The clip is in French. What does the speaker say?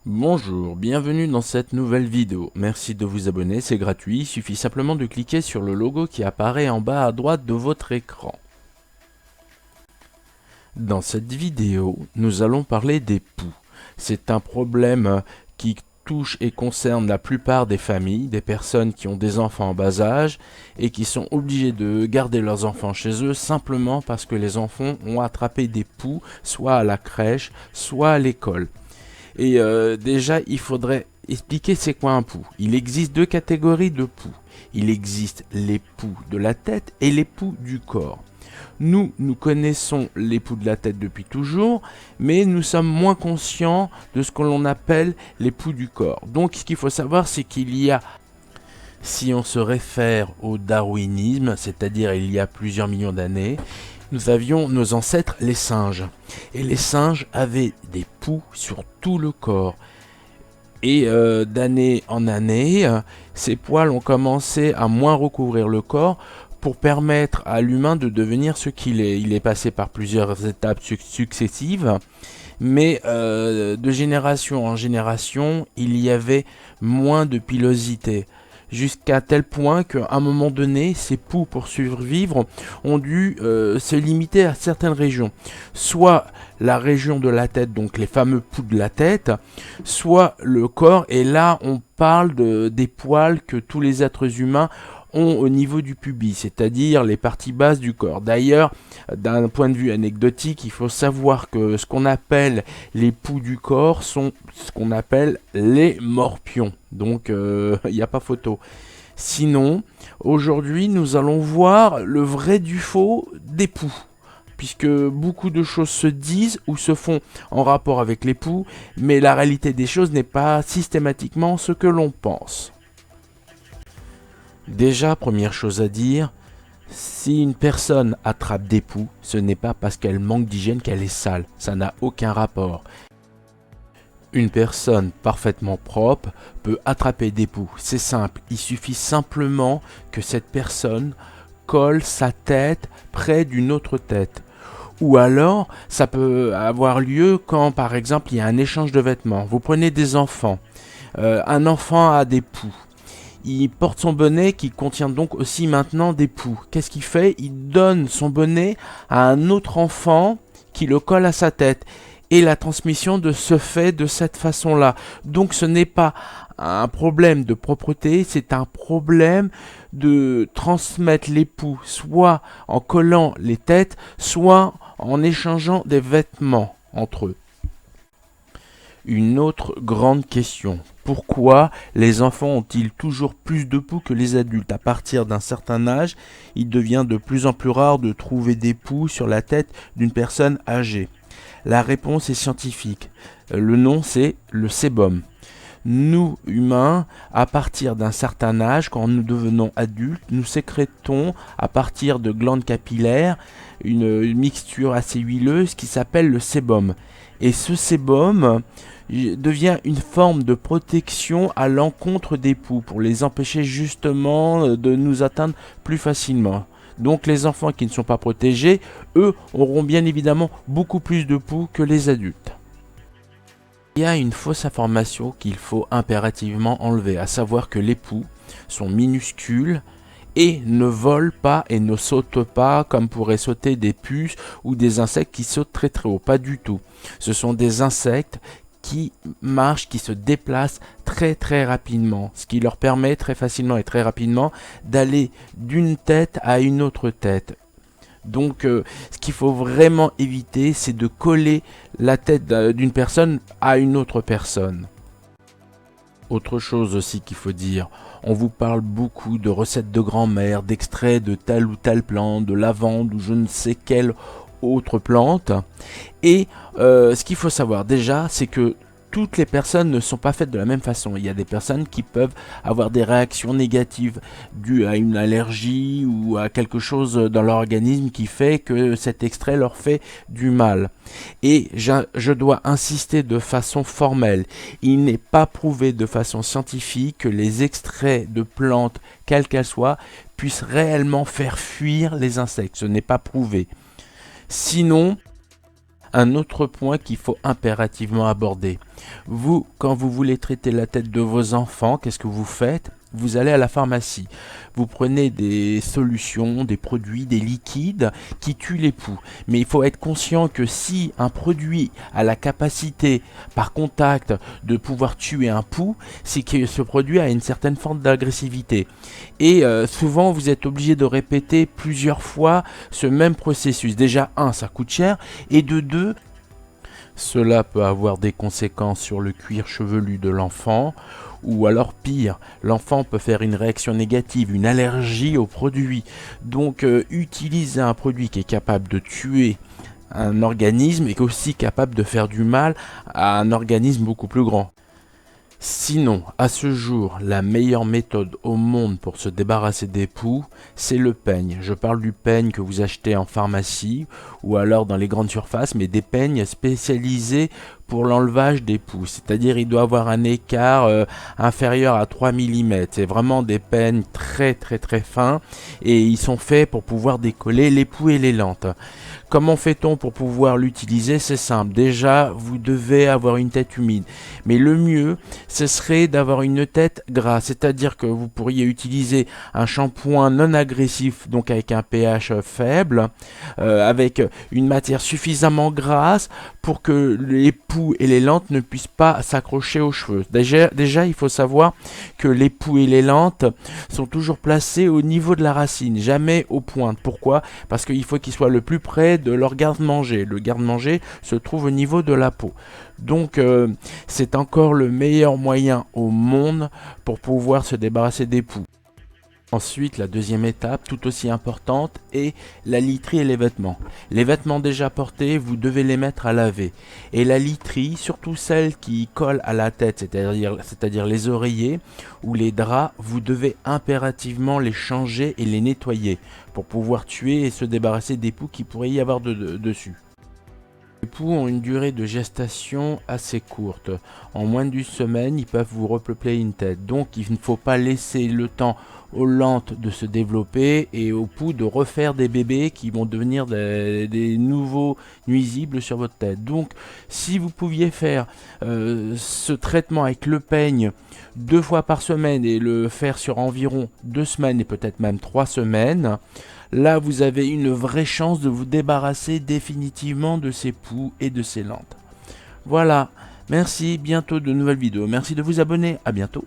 Bonjour, bienvenue dans cette nouvelle vidéo. Merci de vous abonner, c'est gratuit, il suffit simplement de cliquer sur le logo qui apparaît en bas à droite de votre écran. Dans cette vidéo, nous allons parler des poux. C'est un problème qui touche et concerne la plupart des familles, des personnes qui ont des enfants en bas âge et qui sont obligés de garder leurs enfants chez eux simplement parce que les enfants ont attrapé des poux, soit à la crèche, soit à l'école. Et déjà, il faudrait expliquer c'est quoi un poux. Il existe deux catégories de poux. Il existe les poux de la tête et les poux du corps. Nous connaissons les poux de la tête depuis toujours, mais nous sommes moins conscients de ce que l'on appelle les poux du corps. Donc ce qu'il faut savoir, c'est qu'il y a, si on se réfère au darwinisme, c'est-à-dire il y a plusieurs millions d'années, nous avions nos ancêtres les singes. Et les singes avaient des poux sur tout le corps. Et d'année en année, ces poils ont commencé à moins recouvrir le corps pour permettre à l'humain de devenir ce qu'il est. Il est passé par plusieurs étapes successives, mais de génération en génération, il y avait moins de pilosité. Jusqu'à tel point qu'à un moment donné, ces poux pour survivre ont dû se limiter à certaines régions. Soit la région de la tête, donc les fameux poux de la tête, soit le corps, et là on parle des poils que tous les êtres humains ont au niveau du pubis, c'est-à-dire les parties basses du corps. D'ailleurs, d'un point de vue anecdotique, il faut savoir que ce qu'on appelle les poux du corps sont ce qu'on appelle les morpions. Donc, il n'y a pas photo. Sinon, aujourd'hui, nous allons voir le vrai du faux des poux, puisque beaucoup de choses se disent ou se font en rapport avec les poux, mais la réalité des choses n'est pas systématiquement ce que l'on pense. Déjà, première chose à dire, si une personne attrape des poux, ce n'est pas parce qu'elle manque d'hygiène qu'elle est sale, ça n'a aucun rapport. Une personne parfaitement propre peut attraper des poux, c'est simple, il suffit simplement que cette personne colle sa tête près d'une autre tête. Ou alors, ça peut avoir lieu quand par exemple il y a un échange de vêtements. Vous prenez des enfants, un enfant a des poux. Il porte son bonnet qui contient donc aussi maintenant des poux. Qu'est-ce qu'il fait? Il donne son bonnet à un autre enfant qui le colle à sa tête. Et la transmission se fait de cette façon-là. Donc ce n'est pas un problème de propreté, c'est un problème de transmettre les poux, soit en collant les têtes, soit en échangeant des vêtements entre eux. Une autre grande question. Pourquoi les enfants ont-ils toujours plus de poux que les adultes? À partir d'un certain âge, il devient de plus en plus rare de trouver des poux sur la tête d'une personne âgée. La réponse est scientifique. Le nom, c'est le sébum. Nous, humains, à partir d'un certain âge, quand nous devenons adultes, nous sécrétons, à partir de glandes capillaires, une mixture assez huileuse qui s'appelle le sébum. Et ce sébum devient une forme de protection à l'encontre des poux, pour les empêcher justement de nous atteindre plus facilement. Donc les enfants qui ne sont pas protégés, eux, auront bien évidemment beaucoup plus de poux que les adultes. Il y a une fausse information qu'il faut impérativement enlever, à savoir que les poux sont minuscules et ne volent pas et ne sautent pas comme pourraient sauter des puces ou des insectes qui sautent très très haut. Pas du tout. Ce sont des insectes qui marchent, qui se déplacent très très rapidement, ce qui leur permet très facilement et très rapidement d'aller d'une tête à une autre tête. Donc ce qu'il faut vraiment éviter, c'est de coller la tête d'une personne à une autre personne. Autre chose aussi qu'il faut dire, on vous parle beaucoup de recettes de grand-mère, d'extraits de telle ou telle plante, de lavande ou je ne sais quelle autre plante. Et ce qu'il faut savoir déjà, c'est que toutes les personnes ne sont pas faites de la même façon. Il y a des personnes qui peuvent avoir des réactions négatives dues à une allergie ou à quelque chose dans leur organisme qui fait que cet extrait leur fait du mal. Et je dois insister de façon formelle. Il n'est pas prouvé de façon scientifique que les extraits de plantes, quelles qu'elles soient, puissent réellement faire fuir les insectes. Ce n'est pas prouvé. Sinon, Un autre point qu'il faut impérativement aborder. Vous, quand vous voulez traiter la tête de vos enfants, qu'est-ce que vous faites? Vous allez à la pharmacie, vous prenez des solutions, des produits, des liquides qui tuent les poux. Mais il faut être conscient que si un produit a la capacité, par contact, de pouvoir tuer un poux, c'est que ce produit a une certaine forme d'agressivité. Et souvent, vous êtes obligé de répéter plusieurs fois ce même processus. Déjà, un, ça coûte cher, et de deux, cela peut avoir des conséquences sur le cuir chevelu de l'enfant, ou alors pire, l'enfant peut faire une réaction négative, une allergie au produit. Donc utiliser un produit qui est capable de tuer un organisme est aussi capable de faire du mal à un organisme beaucoup plus grand. Sinon, à ce jour, la meilleure méthode au monde pour se débarrasser des poux, c'est le peigne. Je parle du peigne que vous achetez en pharmacie ou alors dans les grandes surfaces, mais des peignes spécialisés pour l'enlevage des poux. C'est-à-dire il doit avoir un écart inférieur à 3 mm. C'est vraiment des peignes très fins et ils sont faits pour pouvoir décoller les poux et les lentes. Comment fait-on pour pouvoir l'utiliser? C'est simple. Déjà, vous devez avoir une tête humide. Mais le mieux, ce serait d'avoir une tête grasse. C'est-à-dire que vous pourriez utiliser un shampoing non agressif, donc avec un pH faible, avec une matière suffisamment grasse pour que les poux et les lentes ne puissent pas s'accrocher aux cheveux. Déjà, il faut savoir que les poux et les lentes sont toujours placés au niveau de la racine, jamais aux pointes. Pourquoi? Parce qu'il faut qu'ils soient le plus près de leur garde-manger. Le garde-manger se trouve au niveau de la peau. Donc c'est encore le meilleur moyen au monde pour pouvoir se débarrasser des poux. Ensuite, la deuxième étape, tout aussi importante, est la literie et les vêtements. Les vêtements déjà portés, vous devez les mettre à laver. Et la literie, surtout celle qui colle à la tête, c'est-à-dire les oreillers ou les draps, vous devez impérativement les changer et les nettoyer pour pouvoir tuer et se débarrasser des poux qui pourraient y avoir dessus. Les poux ont une durée de gestation assez courte. En moins d'une semaine, ils peuvent vous repeupler une tête. Donc il ne faut pas laisser le temps aux lentes de se développer et aux poux de refaire des bébés qui vont devenir des nouveaux nuisibles sur votre tête. Donc si vous pouviez faire ce traitement avec le peigne 2 fois par semaine et le faire sur environ 2 semaines et peut-être même 3 semaines, là vous avez une vraie chance de vous débarrasser définitivement de ces poux et de ces lentes. Voilà, merci, bientôt de nouvelles vidéos. Merci de vous abonner, à bientôt.